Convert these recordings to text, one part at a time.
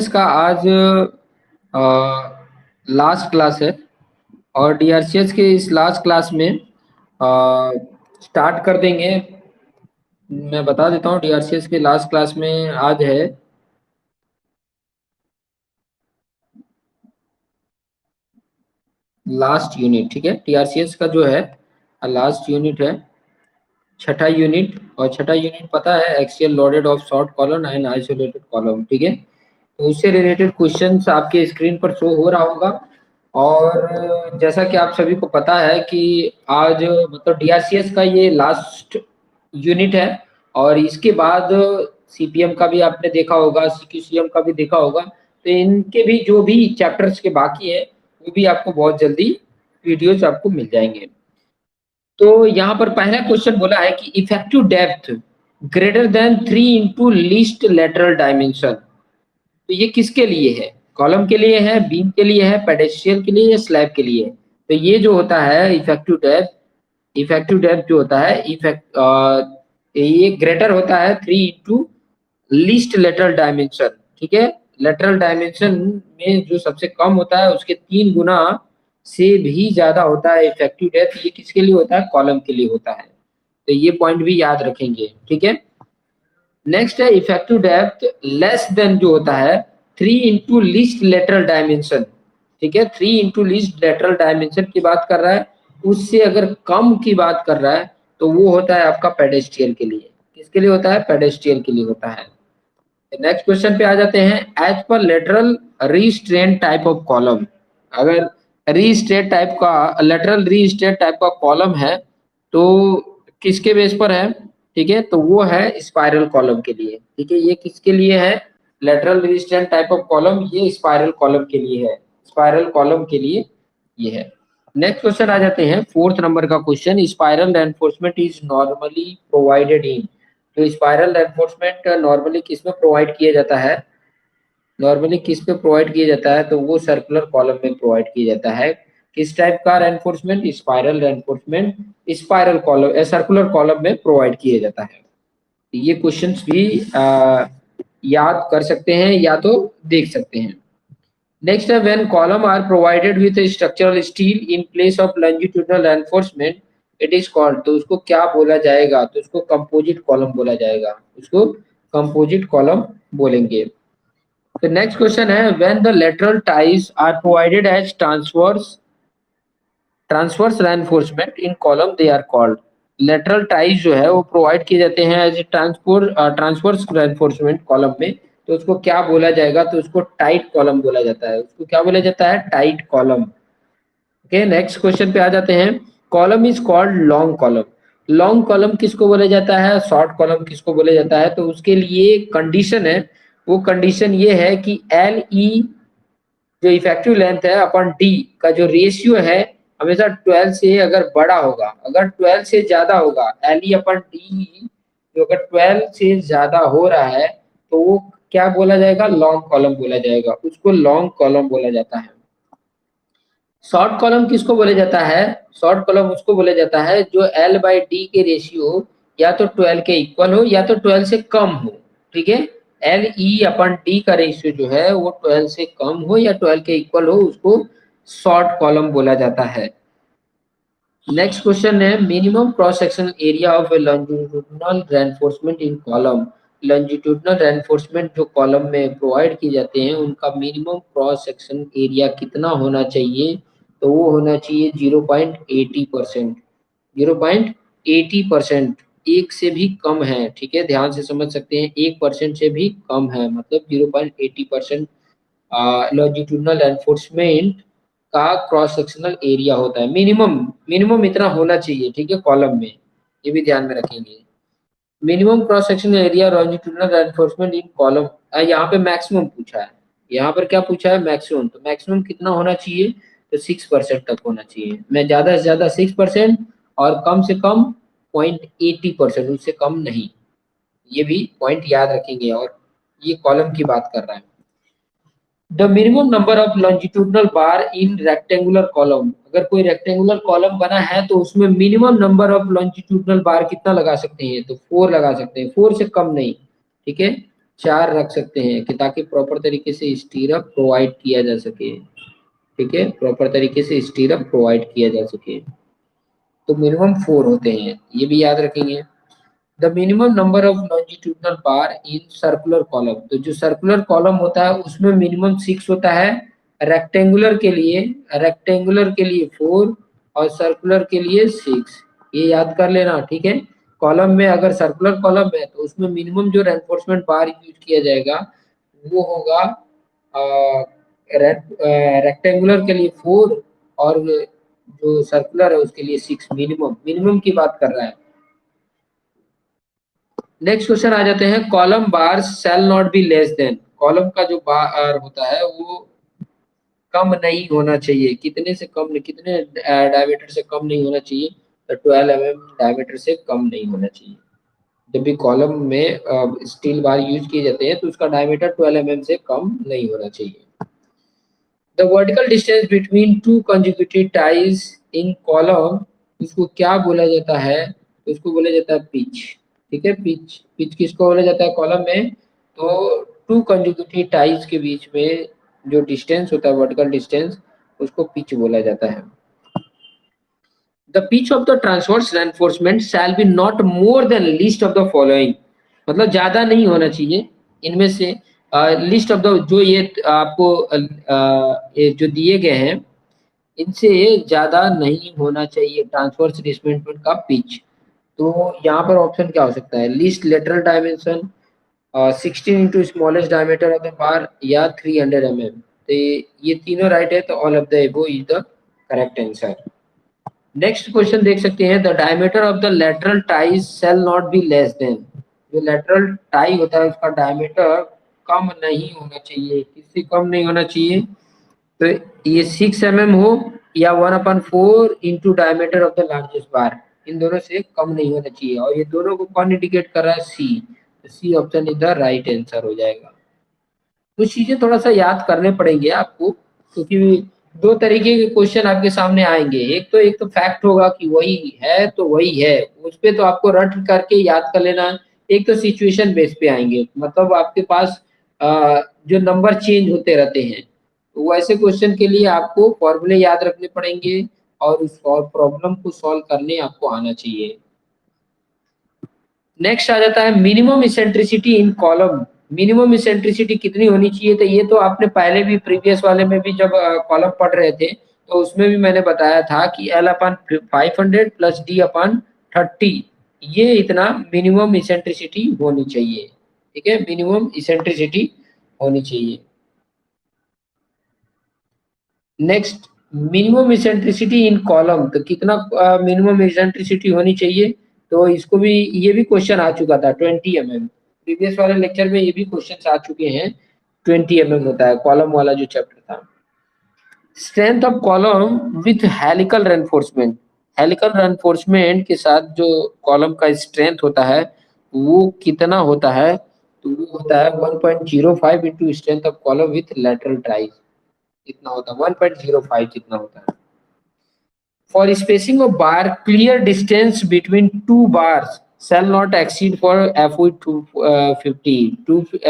का आज last class है और डीआरसीएस के इस लास्ट क्लास में स्टार्ट कर देंगे। मैं बता देता हूँ डीआरसीएस के लास्ट क्लास में आज है लास्ट यूनिट। ठीक है, डीआरसीएस का जो है लास्ट यूनिट है छठा यूनिट। और छठा यूनिट पता है axial loaded of short column and isolated column. ठीक है, तो उससे रिलेटेड क्वेश्चंस आपके स्क्रीन पर शो हो रहा होगा। और जैसा कि आप सभी को पता है कि आज मतलब डीआरसीएस का ये लास्ट यूनिट है और इसके बाद सीपीएम का भी आपने देखा होगा, सीक्यूसीएम का भी देखा होगा। तो इनके भी जो भी चैप्टर्स के बाकी है वो भी आपको बहुत जल्दी वीडियोज आपको मिल जाएंगे। तो यहाँ पर पहला क्वेश्चन बोला है कि effective depth greater than 3 into least lateral dimension. तो ये किसके लिए है? कॉलम के लिए है, बीम के लिए है, पेडेस्ट्रियल के लिए या स्लैब के लिए? तो ये जो होता है इफेक्टिव डेप्थ जो होता है ये ग्रेटर होता है 3 इंटू लीस्ट लेटरल डायमेंशन। ठीक है, लेटरल डायमेंशन में जो सबसे कम होता है उसके 3 गुना से भी ज्यादा होता है इफेक्टिव डेप्थ। ये किसके लिए होता है? कॉलम के लिए होता है। तो ये पॉइंट भी याद रखेंगे। ठीक है, नेक्स्ट है इफेक्टिव डेप्थ लेस देन जो होता है 3 इंटू लीस्ट लेटरल डायमेंशन। ठीक है, 3 इंटू लीस्ट लेटरल डायमेंशन की बात कर रहा है, उससे अगर कम की बात कर रहा है तो वो होता है आपका पेडेस्ट्रियल के लिए। किसके लिए होता है? पेडेस्ट्रियल के लिए होता है। नेक्स्ट क्वेश्चन पे आ जाते हैं। As per lateral restraint type of column, अगर रीस्ट्रेट टाइप का लेटरल रीस्ट्रेट टाइप का कॉलम है तो किसके बेस पर है? ठीक है, तो वो है स्पाइरल कॉलम के लिए। ठीक है, ये किसके लिए है? Lateral restraint type of column, ये स्पाइरल कॉलम के लिए है। स्पाइरल कॉलम के लिए ये है। नेक्स्ट क्वेश्चन आ जाते हैं, फोर्थ नंबर का question. Spiral reinforcement is normally provided in. तो स्पाइरल रेनफोर्समेंट नॉर्मली किस में प्रोवाइड किया जाता है? नॉर्मली किस पे प्रोवाइड किया जाता है? तो वो सर्कुलर कॉलम में प्रोवाइड किया जाता है। किस टाइप का reinforcement? Spiral reinforcement spiral column circular column में प्रोवाइड किया जाता है। ये क्वेश्चंस भी याद कर सकते हैं या तो देख सकते हैं। नेक्स्ट है when column are provided with structural steel in place of longitudinal reinforcement it is called. तो उसको क्या बोला जाएगा? तो उसको कंपोजिट कॉलम बोला जाएगा। उसको कंपोजिट कॉलम बोलेंगे। The next question है when the lateral ties are provided as transverse reinforcement in column they are called। lateral ties जो है वो प्रोवाइड किए जाते हैं एज ट्रांसवर्स रेनफोर्समेंट कॉलम में, तो उसको क्या बोला जाएगा? तो उसको टाइट कॉलम बोला जाता है। उसको क्या बोला जाता है? Tight column. Okay, next question पे आ जाते हैं। Column is called long column. Long column किसको बोला जाता है? शॉर्ट कॉलम किसको बोला जाता है? तो उसके लिए कंडीशन है, वो कंडीशन ये है कि एल ई जो इफेक्टिव लेंथ है अपन डी का जो रेशियो है हमेशा 12 से अगर बड़ा होगा, अगर 12 से ज्यादा होगा, एल ई अपन डी जो अगर 12 से ज्यादा हो रहा है तो वो क्या बोला जाएगा? लॉन्ग कॉलम बोला जाएगा। उसको लॉन्ग कॉलम बोला जाता है। शॉर्ट कॉलम किसको बोला जाता है? शॉर्ट कॉलम उसको बोला जाता है जो एल बाई डी के रेशियो या तो 12 के इक्वल हो या तो 12 से कम हो। ठीक है, एल ई अपन डी का रेशियो जो है वो 12 से कम हो या 12 के इक्वल हो, उसको शॉर्ट कॉलम बोला जाता है। नेक्स्ट क्वेश्चन है minimum cross sectional area of A longitudinal reinforcement in column. Longitudinal reinforcement जो कॉलम में प्रोवाइड किए जाते हैं उनका मिनिमम क्रॉस सेक्शन एरिया कितना होना चाहिए? तो वो होना चाहिए 0.80%। 0.80%, एक से भी कम है। ठीक है, ध्यान से समझ सकते हैं, 1% से भी कम है मतलब 0.80% लॉन्जिट्यूडनल एनफोर्समेंट का क्रॉस सेक्शनल एरिया होता है। मिनिमम मिनिमम इतना होना चाहिए। ठीक है, कॉलम में ये भी ध्यान में रखेंगे। Minimum cross sectional area longitudinal enforcement इन कॉलम। यहाँ पे मैक्सिमम पूछा है, यहाँ पर क्या पूछा है? मैक्सिमम। तो मैक्सिमम कितना होना चाहिए? तो 6% तक होना चाहिए। मैं ज्यादा से ज्यादा 6% और कम से कम 0.80%, उससे कम नहीं। ये भी पॉइंट याद रखेंगे। और ये कॉलम की बात कर रहा है। The minimum number of longitudinal bar in rectangular column. अगर कोई रेक्टेंगुलर कॉलम बना है तो उसमें मिनिमम नंबर ऑफ लॉन्जिट्यूडनल बार कितना लगा सकते हैं? तो 4 लगा सकते हैं, 4 से कम नहीं। ठीक है, 4 रख सकते हैं कि ताकि प्रॉपर तरीके से स्टीरअप प्रोवाइड किया जा सके। ठीक है, प्रॉपर तरीके से स्टीरअप प्रोवाइड किया जा सके। तो मिनिमम 4 होते हैं, ये भी याद रखेंगे। The minimum number of longitudinal bar in circular column, तो जो सर्कुलर कॉलम होता है उसमें मिनिमम 6 होता है। रेक्टेंगुलर के लिए, रेक्टेंगुलर के लिए 4 और सर्कुलर के लिए 6, ये याद कर लेना। ठीक है, कॉलम में अगर सर्कुलर कॉलम है तो उसमें मिनिमम जो रेनफोर्समेंट बार यूज किया जाएगा वो होगा रेक्टेंगुलर के लिए 4 और जो सर्कुलर है उसके लिए 6, मिनिमम मिनिमम की बात कर रहा है। नेक्स्ट क्वेश्चन आ जाते हैं, column bar shall not be less than, column का जो बार होता है वो कम नहीं होना चाहिए, कितने से कम, कितने डायमीटर से कम नहीं होना चाहिए, तो 12 mm डायमीटर से कम नहीं होना चाहिए। जब भी कॉलम में स्टील बार यूज किए जाते हैं तो उसका डायमीटर 12 mm से कम नहीं होना चाहिए। The vertical distance between two consecutive ties in column, इसको क्या बोला जाता है, उसको बोला जाता है पिच। ठीक है, पिच, पिच किसको बोला जाता है कॉलम में, तो टू कंजिक्यूटिव टाइज के बीच में जो डिस्टेंस होता है वर्टिकल डिस्टेंस, उसको पिच बोला जाता है। The pitch of the transverse reinforcement shall be not more than list of the following, मतलब ज्यादा नहीं होना चाहिए इनमें से, लिस्ट ऑफ द, जो ये आपको ये जो दिए गए हैं इनसे ज्यादा नहीं होना चाहिए ट्रांसवर्स डिस्प्लेसमेंट का पिच। तो यहाँ पर ऑप्शन क्या हो सकता है, least lateral dimension, 16 into smallest diameter of the bar, या 300 mm। तो ये तीनों राइट है, तो ऑल ऑफ द एबो is the correct answer. Next question देख सकते हैं, the diameter of the lateral tie shall not be less then, जो लेटरल टाई होता है उसका डायमीटर कम नहीं होना चाहिए, किससे कम नहीं होना चाहिए, तो ये 6 mm हो या 1/4 into diameter of the largest bar, इन दोनों से कम नहीं होना चाहिए। और ये दोनों को कौन इंडिकेट कर रहा है, सी, तो C option is the right answer हो जाएगा। कुछ चीजें थोड़ा सा याद करने पड़ेंगे आपको, क्योंकि दो तरीके के क्वेश्चन आपके सामने आएंगे, एक तो फैक्ट होगा कि वही है तो वही है, उस पे तो आपको रट करके याद कर लेना है। एक तो सिचुएशन बेस पे आएंगे, मतलब आपके पास जो नंबर चेंज होते रहते हैं, तो वैसे क्वेश्चन के लिए आपको फॉर्मूले याद रखने पड़ेंगे और उस प्रॉब्लम को सॉल्व करने आपको आना चाहिए। नेक्स्ट आ जाता है मिनिमम इसेंट्रिसिटी इन कॉलम, मिनिमम इसेंट्रिसिटी कितनी होनी चाहिए, तो ये तो आपने पहले भी प्रीवियस वाले में भी जब कॉलम पढ़ रहे थे तो उसमें भी मैंने बताया था कि L/500 प्लस D/30, ये इतना मिनिमम इसेंट्रिसिटी होनी चाहिए। ठीक है, मिनिमम इसेंट्रिसिटी होनी चाहिए। नेक्स्ट, मिनिमम इसेंट्रिसिटी इन कॉलम, तो कितना मिनिमम इसेंट्रिसिटी होनी चाहिए, तो इसको भी, ये भी क्वेश्चन आ चुका था 20 mm, प्रीवियस वाले लेक्चर में ये भी क्वेश्चन आ चुके हैं। 20 mm होता है कॉलम वाला जो चैप्टर था। Strength of column with helical reinforcement, helical reinforcement के साथ जो कॉलम का स्ट्रेंथ होता है वो कितना होता है, तो वो होता है 1.05 into strength of column with lateral ties, इतना होता है 1.05 जितना होता है। For spacing of bar, clear distance between two bars shall not exceed for FY 250,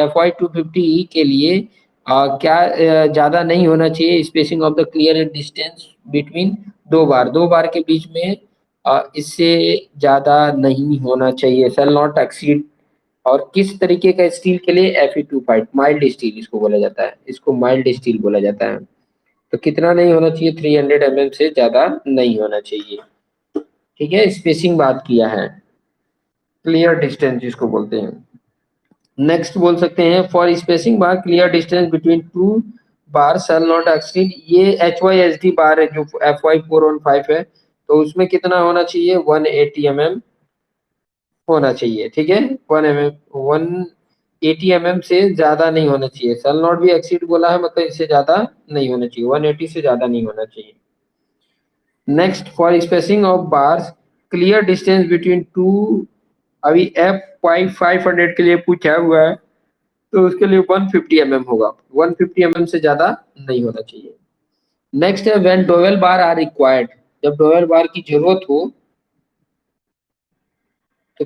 FY 250 के लिए क्या ज्यादा नहीं होना चाहिए, spacing of the clear distance between दो बार के बीच में इससे ज्यादा नहीं होना चाहिए, shall not exceed। और किस तरीके का स्टील के लिए, Fe2 फाइट, माइल्ड स्टील इसको बोला जाता है, इसको माइल्ड स्टील बोला जाता है। तो कितना नहीं होना चाहिए, 300 mm से ज्यादा नहीं होना चाहिए। ठीक है, स्पेसिंग बात किया है, क्लियर डिस्टेंस जिसको बोलते हैं। नेक्स्ट बोल सकते हैं, for spacing bar clear distance between two bar shall not exceed, ये HYSD बार है जो FY415 है, तो उसमें कितना होना चाहिए, 180 mm होना चाहिए। ठीक है, 180 mm से ज्यादा नहीं होना चाहिए, शैल नॉट भी एक्सीड बोला है, मतलब इससे ज्यादा नहीं होना चाहिए, 180 से ज्यादा नहीं होना चाहिए। Next, for spacing of bars clear distance between two, अभी F500 के लिए पूछा हुआ है तो उसके लिए 150 mm होगा, 150 mm से ज्यादा नहीं होना चाहिए। नेक्स्ट है, when dowel bar are required, जब डोवेल बार की जरूरत हो, तो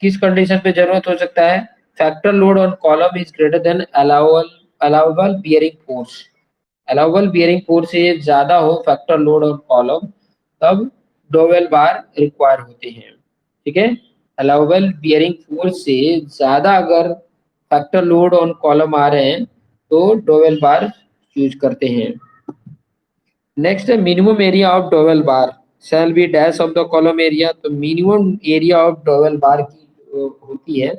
किस कंडीशन पे जरूरत हो सकता है, factor load on column is greater than allowable bearing force, allowable bearing force से ज्यादा हो फैक्टर लोड ऑन कॉलम, तब डोवेल बार रिक्वायर होते हैं। ठीक है, अलाउबल बियरिंग फोर्स से ज्यादा अगर फैक्टर लोड ऑन कॉलम आ रहे हैं तो डोवेल बार यूज करते हैं। नेक्स्ट है minimum area of dowel bar shall be dash of the column area. तो minimum area of dowel bar की जो होती है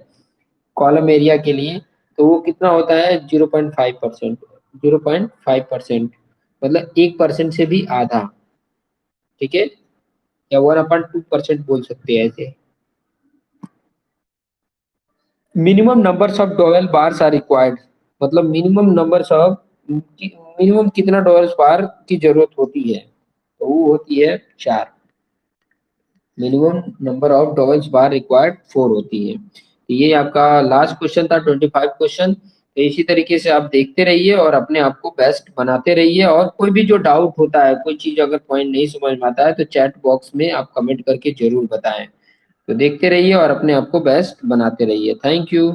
कॉलम एरिया के लिए, तो वो कितना होता है 0.5%, 0.5%, मतलब 1% से भी आधा। ठीक है, या 1/2% बोल सकते हैं ऐसे। Minimum numbers of dowel bars are required, मतलब मिनिमम नंबर्स ऑफ, मिनिमम कितना डोवेल बार की जरूरत होती है, तो वो होती है 4। Minimum number of dowels bar required 4 होती है। तो ये आपका लास्ट क्वेश्चन था 25 क्वेश्चन। तो इसी तरीके से आप देखते रहिए और अपने आप को बेस्ट बनाते रहिए, और कोई भी जो डाउट होता है, कोई चीज अगर पॉइंट नहीं समझ में आता है तो चैट बॉक्स में आप कमेंट करके जरूर बताएं। तो देखते रहिए और अपने आप को बेस्ट बनाते रहिए। Thank you.